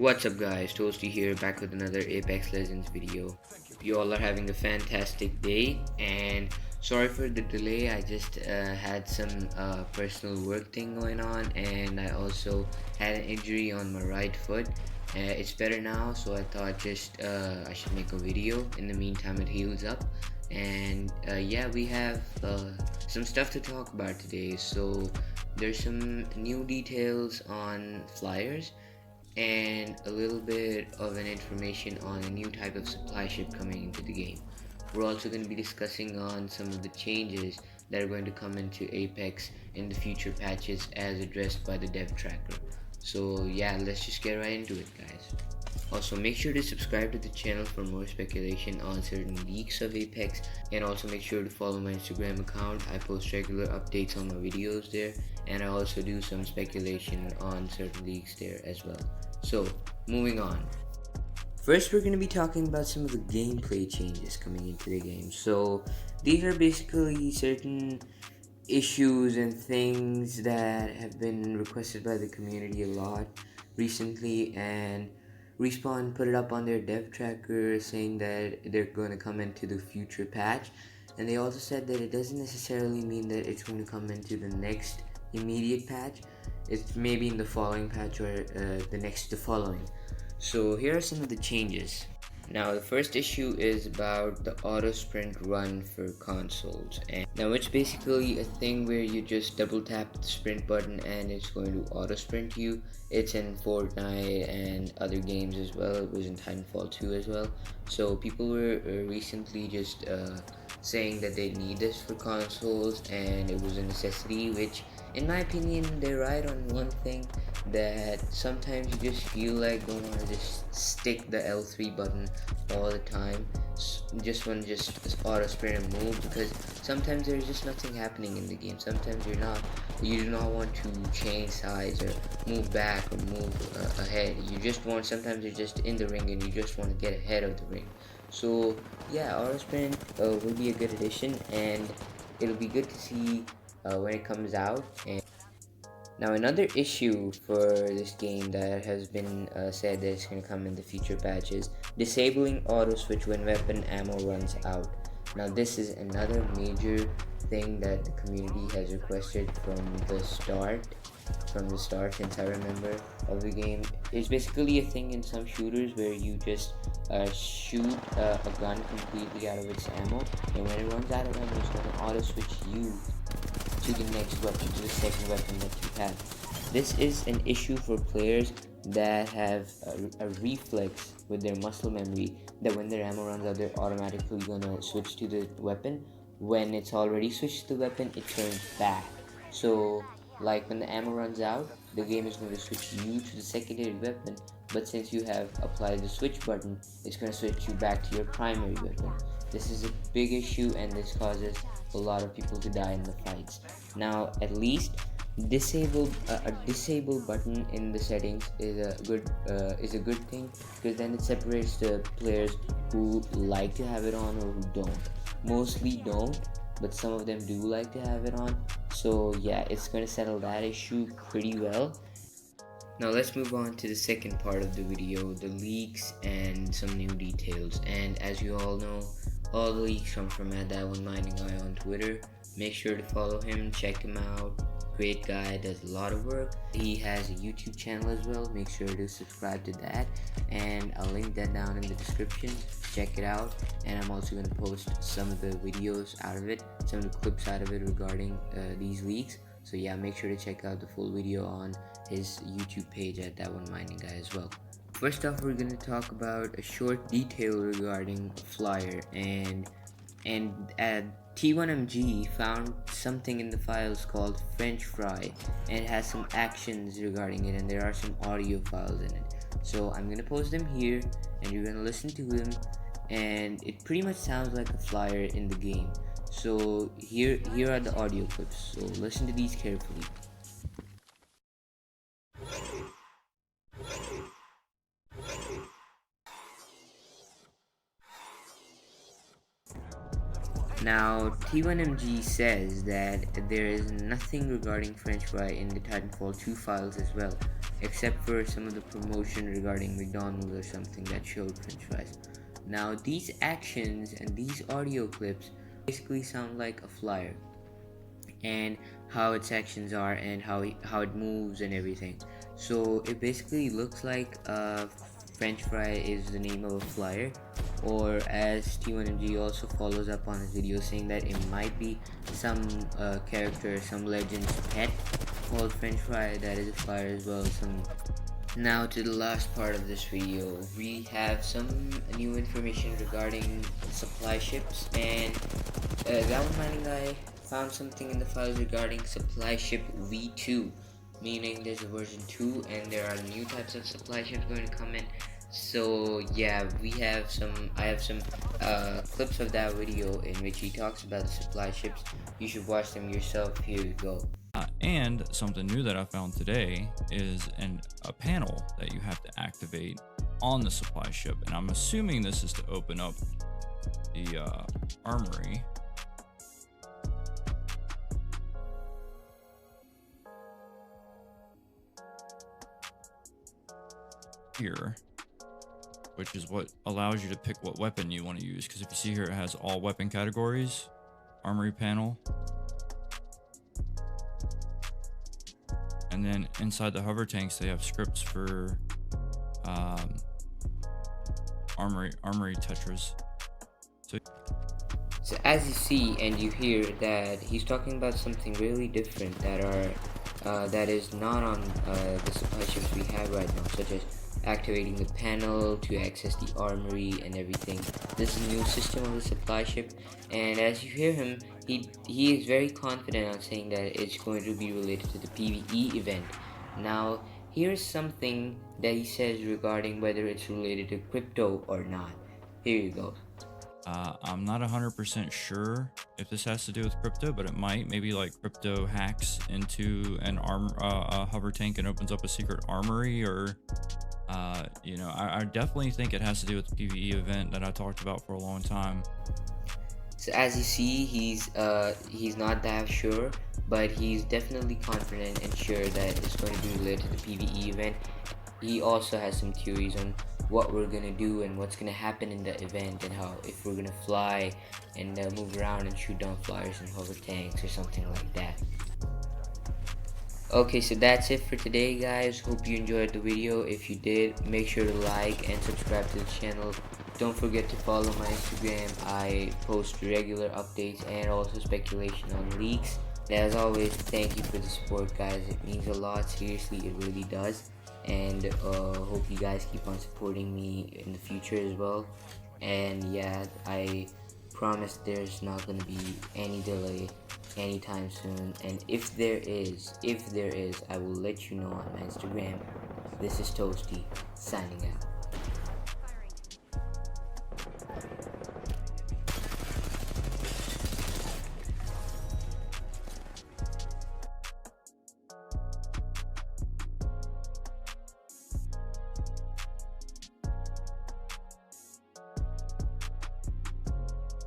What's up guys, Toasty here, back with another Apex Legends video. You all are having a fantastic day, and sorry for the delay. I just had some personal work thing going on, and I also had an injury on my right foot. It's better now, so I thought just I should make a video. In the meantime, it heals up. And yeah, we have some stuff to talk about today. So there's some new details on flyers and a little bit of an information on a new type of supply ship coming into the game. We're also going to be discussing on some of the changes that are going to come into Apex in the future patches as addressed by the dev tracker. So yeah, let's just get right into it, guys. Also, make sure to subscribe to the channel for more speculation on certain leaks of Apex, and also make sure to follow my Instagram account. I post regular updates on my videos there, and I also do some speculation on certain leaks there as well. So, moving on. First, we're going to be talking about some of the gameplay changes coming into the game. So, these are basically certain issues and things that have been requested by the community a lot recently, and Respawn put it up on their dev tracker saying that they're going to come into the future patch, and they also said that it doesn't necessarily mean that it's going to come into the next immediate patch. It's maybe in the following patch or the following. So here are some of the changes. Now the first issue is about the auto sprint run for consoles, and now it's basically a thing where you just double tap the sprint button and it's going to auto sprint you. It's in Fortnite and other games as well. It was in Titanfall 2 as well. So people were recently just saying that they need this for consoles and it was a necessity, which in my opinion they're right on one thing, that sometimes you just feel like don't want to just stick the L3 button all the time. Just want to just auto sprint and move, because sometimes there's just nothing happening in the game. Sometimes you do not want to change sides or move back or move ahead. You just want, sometimes you're just in the ring and you just want to get ahead of the ring. So yeah, auto sprint will be a good addition, and it'll be good to see when it comes out. And now another issue for this game that has been said that it's going to come in the future patches: disabling auto switch when weapon ammo runs out. Now this is another major thing that the community has requested from the start since I remember of the game. It's basically a thing in some shooters where you just shoot a gun completely out of its ammo, and when it runs out of ammo, it's going to auto switch you to the next weapon, to the second weapon that you have. This is an issue for players that have a reflex with their muscle memory, that when their ammo runs out, they're automatically gonna switch to the weapon. When it's already switched to the weapon, it turns back. So, like when the ammo runs out, the game is going to switch you to the secondary weapon, but since you have applied the switch button, it's going to switch you back to your primary weapon. This is a big issue, and this causes a lot of people to die in the fights. Now, at least a disable button in the settings is a good thing, because then it separates the players who like to have it on or who don't. Mostly don't, but some of them do like to have it on. So yeah, it's going to settle that issue pretty well. Now let's move on to the second part of the video, the leaks and some new details. And as you all know, all the leaks come from @that1mindingguy on Twitter. Make sure to follow him, check him out. Great guy, does a lot of work. He has a YouTube channel as well. Make sure to subscribe to that, and I'll link that down in the description. Check it out, and I'm also going to post some of the videos out of it, some of the clips out of it regarding these leaks. So yeah, make sure to check out the full video on his YouTube page @that1mindingguy as well. First off, we're going to talk about a short detail regarding Flyer, and T1MG found something in the files called French Fry, and it has some actions regarding it, and there are some audio files in it. So I'm gonna post them here, and you're gonna listen to them, and it pretty much sounds like a flyer in the game. So here are the audio clips, so listen to these carefully. Now, T1MG says that there is nothing regarding French Fry in the Titanfall 2 files as well. except for some of the promotion regarding McDonald's or something that showed french fries. Now these actions and these audio clips basically sound like a flyer, and how its actions are and how it moves and everything. So it basically looks like French fry is the name of a flyer, or as T1MG also follows up on his video saying that it might be some character, some legend's pet called French fry that is a flyer as well. Now to the last part of this video, we have some new information regarding supply ships, and that one mining guy found something in the files regarding supply ship V2, meaning there's a version 2 and there are new types of supply ships going to come in. So yeah, I have some clips of that video in which he talks about the supply ships. You should watch them yourself. Here you go. And something new that I found today is a panel that you have to activate on the supply ship, and I'm assuming this is to open up the armory. Here, which is what allows you to pick what weapon you want to use, because if you see here, it has all weapon categories, armory panel. And then inside the hover tanks, they have scripts for armory tetras. So as you see and you hear that he's talking about something really different that is not on the supply ships we have right now, such as activating the panel to access the armory and everything. This is a new system of the supply ship, and as you hear him, he is very confident on saying that it's going to be related to the PvE event. Now here's something that he says regarding whether it's related to crypto or not. Here you go. I'm not 100% sure if this has to do with crypto, but it might. Maybe like crypto hacks into an a hover tank and opens up a secret armory, or you know, I definitely think it has to do with the PvE event that I talked about for a long time. So as you see, he's not that sure, but he's definitely confident and sure that it's going to be related to the PvE event. He also has some theories on what we're gonna do and what's gonna happen in the event, and how if we're gonna fly and move around and shoot down flyers and hover tanks or something like that. Okay, so that's it for today, guys. Hope you enjoyed the video. If you did, make sure to like and subscribe to the channel. Don't forget to follow my Instagram. I post regular updates and also speculation on leaks. And as always, thank you for the support, guys. It means a lot. Seriously, it really does. And hope you guys keep on supporting me in the future as well. And yeah, I promise there's not going to be any delay anytime soon, and if there is, I will let you know on my Instagram. This is Toasty signing out.